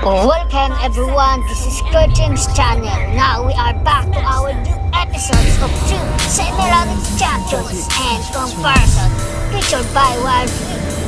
Welcome everyone, this is Kerjims channel. Now we are back to our new episodes of True Similarity Champions and Comparison, featured by Wild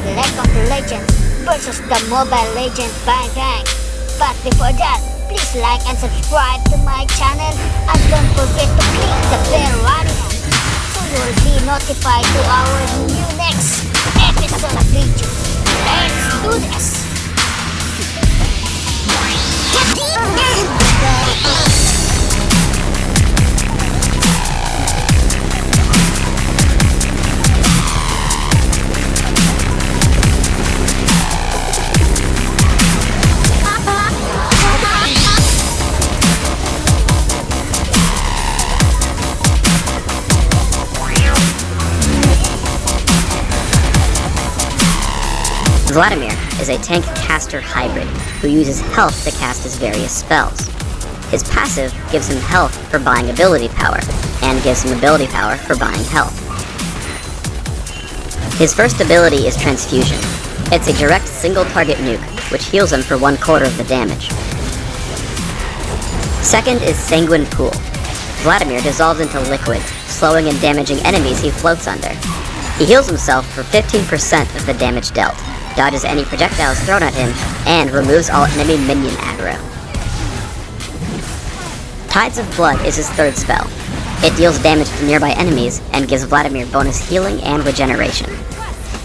the League of the Legends versus the Mobile Legend Bang Gang. But before that, please like and subscribe to my channel and don't forget to click the bell icon so you will be notified to our new next episode video. Let's do this! Vladimir is a tank caster hybrid who uses health to cast his various spells. His passive gives him health for buying ability power, and gives him ability power for buying health. His first ability is Transfusion. It's a direct single target nuke, which heals him for 1/4 of the damage. Second is Sanguine Pool. Vladimir dissolves into liquid, slowing and damaging enemies he floats under. He heals himself for 15% of the damage dealt, dodges any projectiles thrown at him, and removes all enemy minion aggro. Tides of Blood is his third spell. It deals damage to nearby enemies and gives Vladimir bonus healing and regeneration.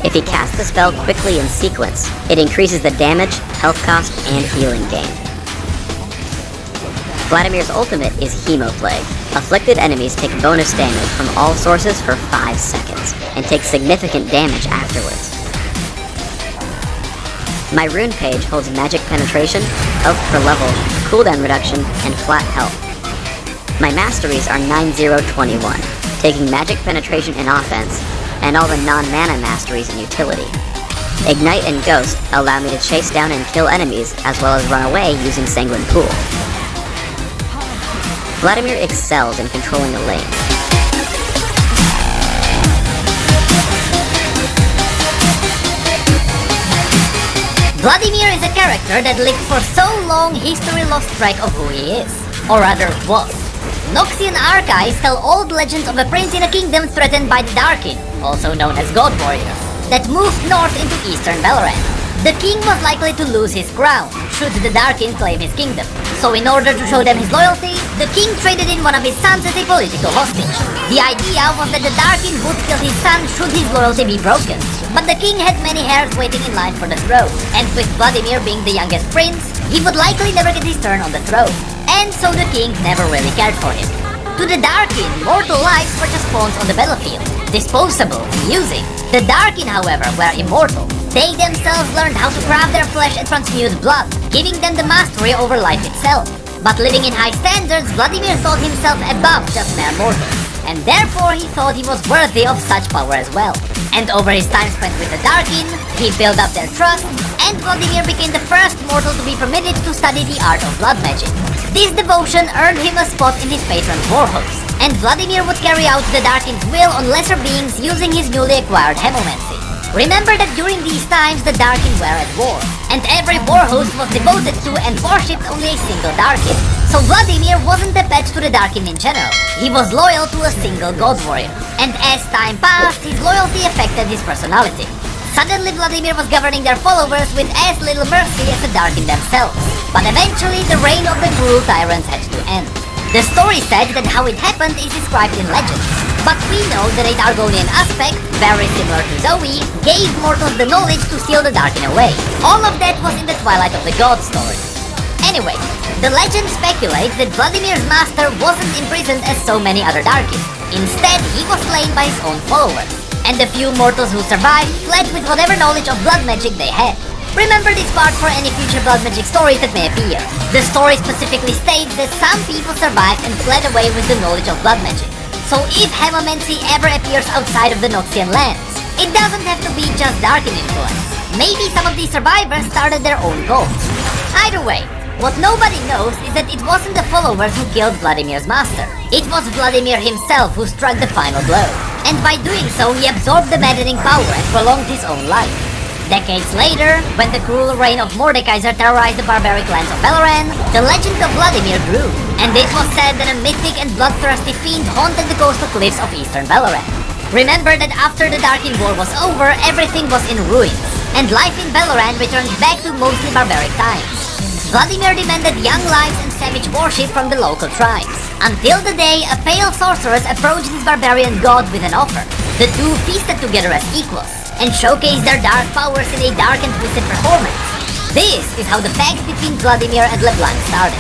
If he casts the spell quickly in sequence, it increases the damage, health cost, and healing gain. Vladimir's ultimate is Hemoplague. Afflicted enemies take bonus damage from all sources for 5 seconds, and take significant damage afterwards. My rune page holds magic penetration, health per level, cooldown reduction, and flat health. My masteries are 9-0-21, taking magic penetration in offense, and all the non-mana masteries in utility. Ignite and Ghost allow me to chase down and kill enemies, as well as run away using Sanguine Pool. Vladimir excels in controlling a lane. Vladimir is a character that lived for so long history lost track of who he is. Or rather, was. Noxian archives tell old legends of a prince in a kingdom threatened by the Darkin, also known as God Warriors, that moved north into eastern Valorant. The king was likely to lose his crown, should the Darkin claim his kingdom. So in order to show them his loyalty, the king traded in one of his sons as a political hostage. The idea was that the Darkin would kill his son should his loyalty be broken. But the king had many heirs waiting in line for the throne, and with Vladimir being the youngest prince, he would likely never get his turn on the throne. And so the king never really cared for him. To the Darkin, mortal lives were just pawns on the battlefield, disposable, using. The Darkin, however, were immortal. They themselves learned how to craft their flesh and transmute blood, giving them the mastery over life itself. But living in high standards, Vladimir thought himself above just mere mortals, and therefore he thought he was worthy of such power as well. And over his time spent with the Darkin, he built up their trust, and Vladimir became the first mortal to be permitted to study the art of blood magic. This devotion earned him a spot in his patron's warhost, and Vladimir would carry out the Darkin's will on lesser beings using his newly acquired hemomancy. Remember that during these times the Darkin were at war, and every warhost was devoted to and worshipped only a single Darkin. So Vladimir wasn't attached to the Darkin in general, he was loyal to a single God Warrior, and as time passed, his loyalty affected his personality. Suddenly Vladimir was governing their followers with as little mercy as the Darkin themselves, but eventually the reign of the cruel tyrants had to end. The story said that how it happened is described in legends, but we know that a Targonian aspect, very similar to Zoe, gave mortals the knowledge to steal the Darkin away. All of that was in the Twilight of the Gods story. Anyway, the legend speculates that Vladimir's master wasn't imprisoned as so many other Darkin. Instead, he was slain by his own followers, and the few mortals who survived fled with whatever knowledge of blood magic they had. Remember this part for any future blood magic stories that may appear. The story specifically states that some people survived and fled away with the knowledge of blood magic. So if hemomancy ever appears outside of the Noxian lands, it doesn't have to be just Darkin influence. Maybe some of these survivors started their own cults. Either way, what nobody knows is that it wasn't the followers who killed Vladimir's master. It was Vladimir himself who struck the final blow. And by doing so, he absorbed the maddening power and prolonged his own life. Decades later, when the cruel reign of Mordekaiser terrorized the barbaric lands of Valoran, the legend of Vladimir grew, and it was said that a mythic and bloodthirsty fiend haunted the coastal cliffs of eastern Valoran. Remember that after the Darkin War was over, everything was in ruins, and life in Valoran returned back to mostly barbaric times. Vladimir demanded young lives and savage worship from the local tribes, until the day a pale sorceress approached this barbarian god with an offer. The two feasted together as equals, and showcased their dark powers in a dark and twisted performance. This is how the pact between Vladimir and LeBlanc started.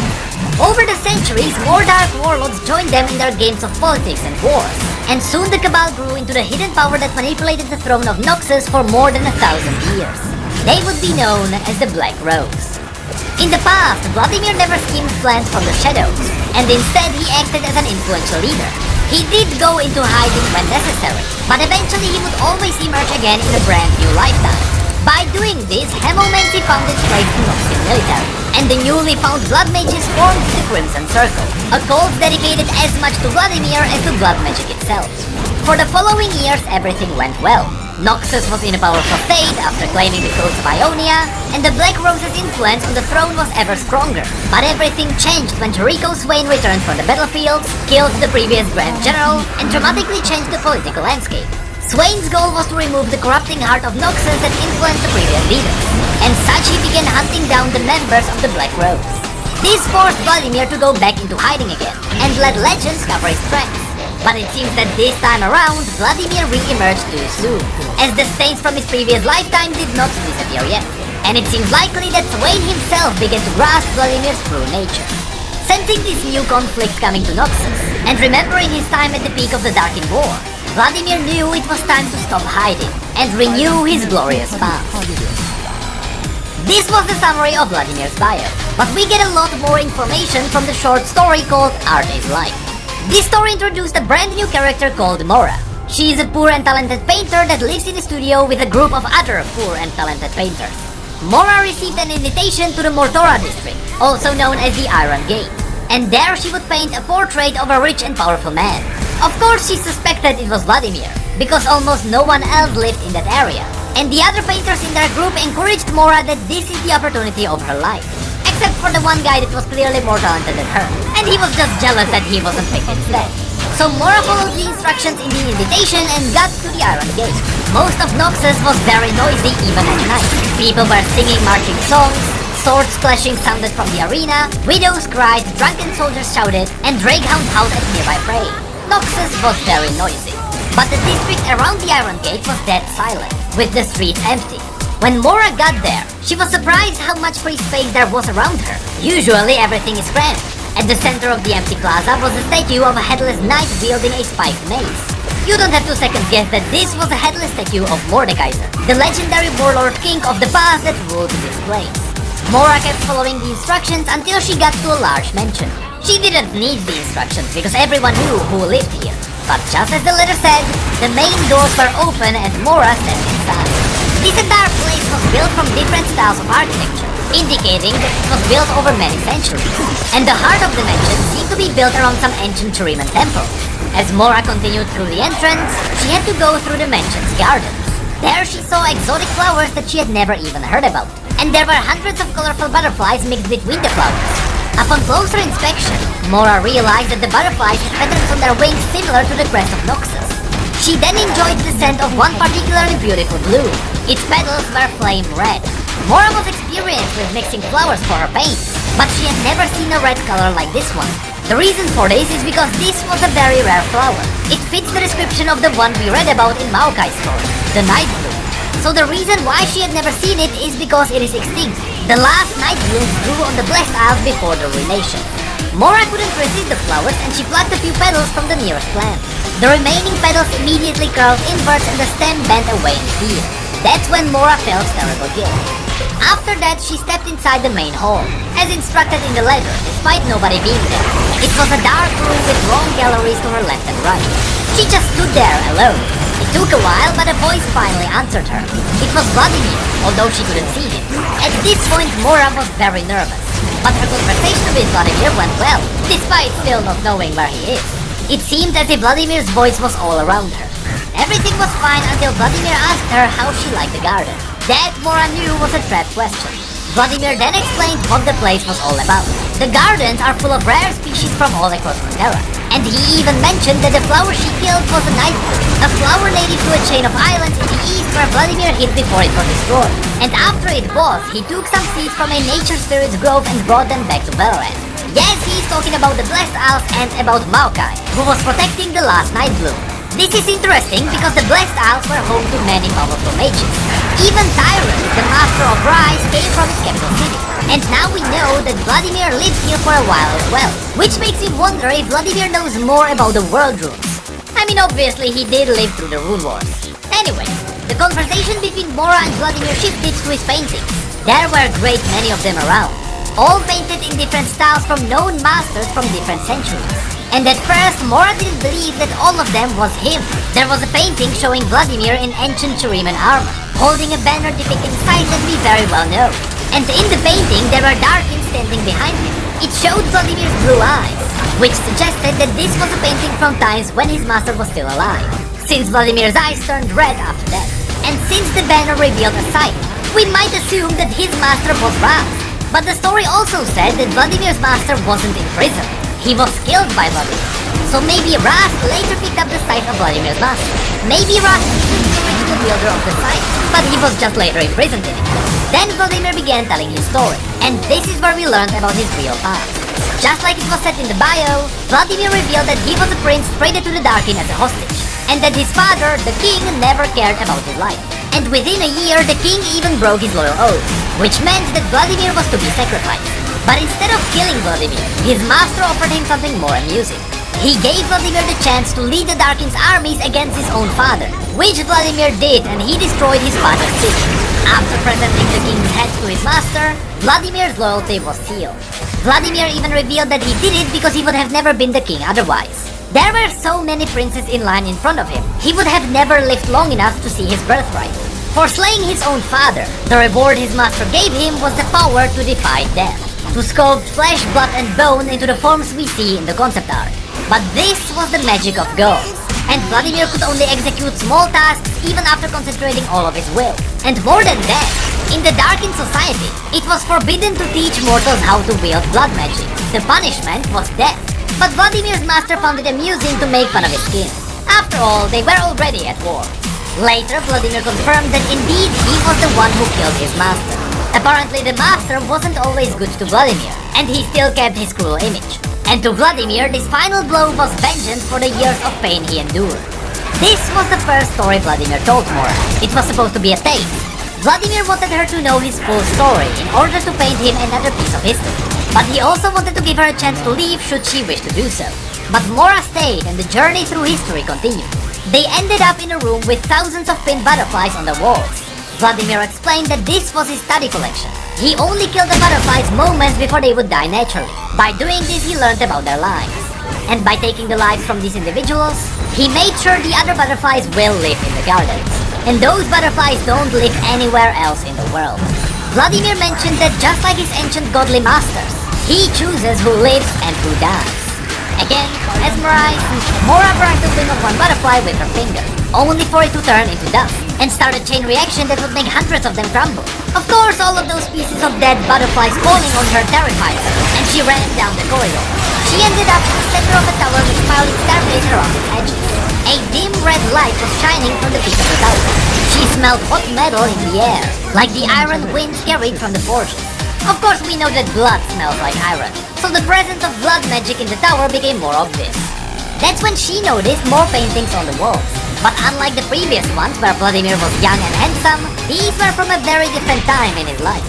Over the centuries, more dark warlords joined them in their games of politics and wars, and soon the Cabal grew into the hidden power that manipulated the throne of Noxus for more than 1,000 years. They would be known as the Black Rose. In the past, Vladimir never schemed plans from the shadows, and instead he acted as an influential leader. He did go into hiding when necessary, but eventually he would always emerge again in a brand new lifetime. By doing this, Hemomancy found its place in Noxian military, and the newly found blood mages formed the Crimson Circle, a cult dedicated as much to Vladimir as to blood magic itself. For the following years, everything went well. Noxus was in a powerful state after claiming the coast of Ionia, and the Black Rose's influence on the throne was ever stronger. But everything changed when Jericho Swain returned from the battlefield, killed the previous Grand General, and dramatically changed the political landscape. Swain's goal was to remove the corrupting heart of Noxus that influenced the previous leaders, and such he began hunting down the members of the Black Rose. This forced Vladimir to go back into hiding again, and let legends cover his tracks. But it seems that this time around, Vladimir re-emerged too soon, as the stains from his previous lifetime did not disappear yet. And it seems likely that Swain himself began to grasp Vladimir's true nature. Sensing this new conflict coming to Noxus, and remembering his time at the peak of the Darkin War, Vladimir knew it was time to stop hiding, and renew his glorious path. This was the summary of Vladimir's bio, but we get a lot more information from the short story called Our Day's Life. This story introduced a brand new character called Mora. She is a poor and talented painter that lives in a studio with a group of other poor and talented painters. Mora received an invitation to the Mortora district, also known as the Iron Gate, and there she would paint a portrait of a rich and powerful man. Of course, she suspected it was Vladimir, because almost no one else lived in that area, and the other painters in their group encouraged Mora that this is the opportunity of her life. Except for the one guy that was clearly more talented than her, and he was just jealous that he wasn't picked instead. So Mora followed the instructions in the invitation and got to the Iron Gate. Most of Noxus was very noisy even at night. People were singing marching songs, swords clashing sounded from the arena, widows cried, drunken soldiers shouted, and Drakehound howled at nearby prey. Noxus was very noisy, but the district around the Iron Gate was dead silent, with the streets empty. When Mora got there, she was surprised how much free space there was around her. Usually everything is cramped. At the center of the empty plaza was a statue of a headless knight wielding a spiked mace. You don't have to second guess that this was a headless statue of Mordekaiser, the legendary warlord king of the past that ruled this place. Mora kept following the instructions until she got to a large mansion. She didn't need the instructions because everyone knew who lived here. But just as the letter said, the main doors were open and Mora stepped inside. This entire place was built from different styles of architecture, indicating that it was built over many centuries. And the heart of the mansion seemed to be built around some ancient Jeriman temple. As Mora continued through the entrance, she had to go through the mansion's gardens. There she saw exotic flowers that she had never even heard about. And there were hundreds of colorful butterflies mixed between the flowers. Upon closer inspection, Mora realized that the butterflies had patterns on their wings similar to the crest of Noxus. She then enjoyed the scent of one particularly beautiful bloom. Its petals were flame red. Mora was experienced with mixing flowers for her paint, but she had never seen a red color like this one. The reason for this is because this was a very rare flower. It fits the description of the one we read about in Maokai's story, the night bloom. So the reason why she had never seen it is because it is extinct. The last night blooms grew on the Blessed Isles before the ruination. Mora couldn't resist the flowers and she plucked a few petals from the nearest plant. The remaining petals immediately curled inwards and the stem bent away in fear. That's when Mora felt terrible guilt. After that, she stepped inside the main hall, as instructed in the letter, despite nobody being there. It was a dark room with long galleries to her left and right. She just stood there alone. It took a while, but a voice finally answered her. It was Vladimir, although she couldn't see him. At this point, Mora was very nervous. But her conversation with Vladimir went well, despite still not knowing where he is. It seemed as if Vladimir's voice was all around her. Everything was fine until Vladimir asked her how she liked the garden. That Mora knew was a trap question. Vladimir then explained what the place was all about. The gardens are full of rare species from all across Runeterra. And he even mentioned that the flower she killed was a night bloom, a flower native to a chain of islands in the east where Vladimir hid before it was destroyed. And after it was, he took some seeds from a nature spirit's grove and brought them back to Valorant. Yes, he's talking about the Blessed Isles and about Maokai, who was protecting the last night bloom. This is interesting because the Blessed Isles were home to many powerful mages. Even Tyrant, the master of Rise, came from its capital city. And now we know that Vladimir lived here for a while as well, which makes me wonder if Vladimir knows more about the world runes. I mean, obviously he did live through the rune wars. Anyway, the conversation between Mora and Vladimir shifted to his paintings. There were a great many of them around, all painted in different styles from known masters from different centuries. And at first, Mora didn't believe that all of them was him. There was a painting showing Vladimir in ancient Kerjims armor, holding a banner depicting sites that we very well know. And in the painting, there were Darkins standing behind him. It showed Vladimir's blue eyes, which suggested that this was a painting from times when his master was still alive, since Vladimir's eyes turned red after that. And since the banner revealed a sight, we might assume that his master was Raz. But the story also said that Vladimir's master wasn't in prison. He was killed by Vladimir. So maybe Raz later picked up the site of Vladimir's master. Maybe Raz isn't the original builder of the site, but he was just later imprisoned in it. Then Vladimir began telling his story, and this is where we learned about his real past. Just like it was said in the bio, Vladimir revealed that he was a prince traded to the Darkin as a hostage, and that his father, the king, never cared about his life. And within a year, the king even broke his loyal oath, which meant that Vladimir was to be sacrificed. But instead of killing Vladimir, his master offered him something more amusing. He gave Vladimir the chance to lead the Darkin's armies against his own father, which Vladimir did, and he destroyed his father's city. After presenting the king's head to his master, Vladimir's loyalty was sealed. Vladimir even revealed that he did it because he would have never been the king otherwise. There were so many princes in line in front of him, he would have never lived long enough to see his birthright. For slaying his own father, the reward his master gave him was the power to defy death, to sculpt flesh, blood and bone into the forms we see in the concept art. But this was the magic of gods, and Vladimir could only execute small tasks even after concentrating all of his will. And more than that, in the Darkin society, it was forbidden to teach mortals how to wield blood magic. The punishment was death. But Vladimir's master found it amusing to make fun of his kin. After all, they were already at war. Later, Vladimir confirmed that indeed he was the one who killed his master. Apparently, the master wasn't always good to Vladimir, and he still kept his cruel image. And to Vladimir, this final blow was vengeance for the years of pain he endured. This was the first story Vladimir told Mora. It was supposed to be a taste. Vladimir wanted her to know his full story in order to paint him another piece of history. But he also wanted to give her a chance to leave should she wish to do so. But Mora stayed and the journey through history continued. They ended up in a room with thousands of pinned butterflies on the walls. Vladimir explained that this was his study collection. He only killed the butterflies moments before they would die naturally. By doing this, he learned about their lives. And by taking the lives from these individuals, he made sure the other butterflies will live in the gardens. And those butterflies don't live anywhere else in the world. Vladimir mentioned that just like his ancient godly masters, he chooses who lives and who dies. Again, mesmerized, Mora brought the wing of one butterfly with her finger, only for it to turn into dust, and start a chain reaction that would make hundreds of them crumble. Of course, all of those pieces of dead butterflies falling on her terrified her, and she ran down the corridor. She ended up in the center of a tower with smiling stargates around its edges. A dim red light was shining from the peak of the tower. She smelled hot metal in the air, like the iron winds carried from the forges. Of course, we know that blood smells like iron, so the presence of blood magic in the tower became more obvious. That's when she noticed more paintings on the walls. But unlike the previous ones where Vladimir was young and handsome, these were from a very different time in his life.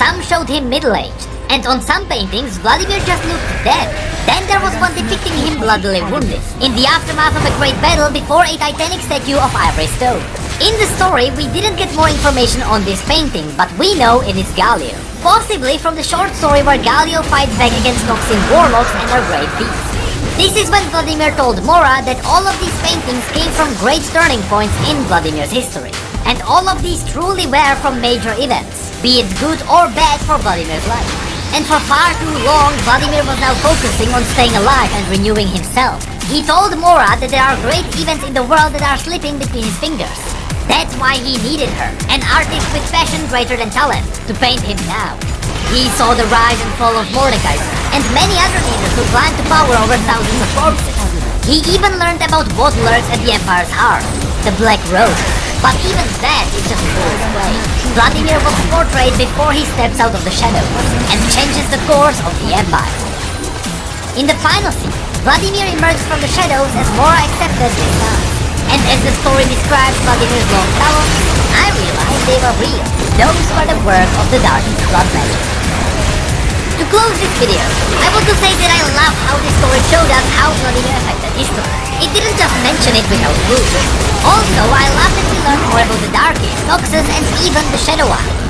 Some showed him middle-aged, and on some paintings, Vladimir just looked dead. Then there was one depicting him bloodily wounded, in the aftermath of a great battle before a titanic statue of ivory stone. In the story, we didn't get more information on this painting, but we know it is Galio. Possibly from the short story where Galio fights back against Noxian warlocks and their great beasts. This is when Vladimir told Mora that all of these paintings came from great turning points in Vladimir's history. And all of these truly were from major events, be it good or bad for Vladimir's life. And for far too long, Vladimir was now focusing on staying alive and renewing himself. He told Mora that there are great events in the world that are slipping between his fingers. That's why he needed her, an artist with passion greater than talent, to paint him down. He saw the rise and fall of Mordecai and many other leaders who climbed to power over thousands of corpses. He even learned about what lurks at the Empire's heart, the Black Rose. But even that is just fool's play. Vladimir was portrayed before he steps out of the shadows and changes the course of the Empire. In the final scene, Vladimir emerged from the shadows as more accepted than not. And as the story describes Vladimir's long travels, I realized they were real. Those were the work of the darkest blood magic. To close this video, I want to say that I love how this story showed us how Vladimir affected history. It didn't just mention it without proof. Also, I love that we learned more about the Darkies, Noxus, and even the Shadow Eye.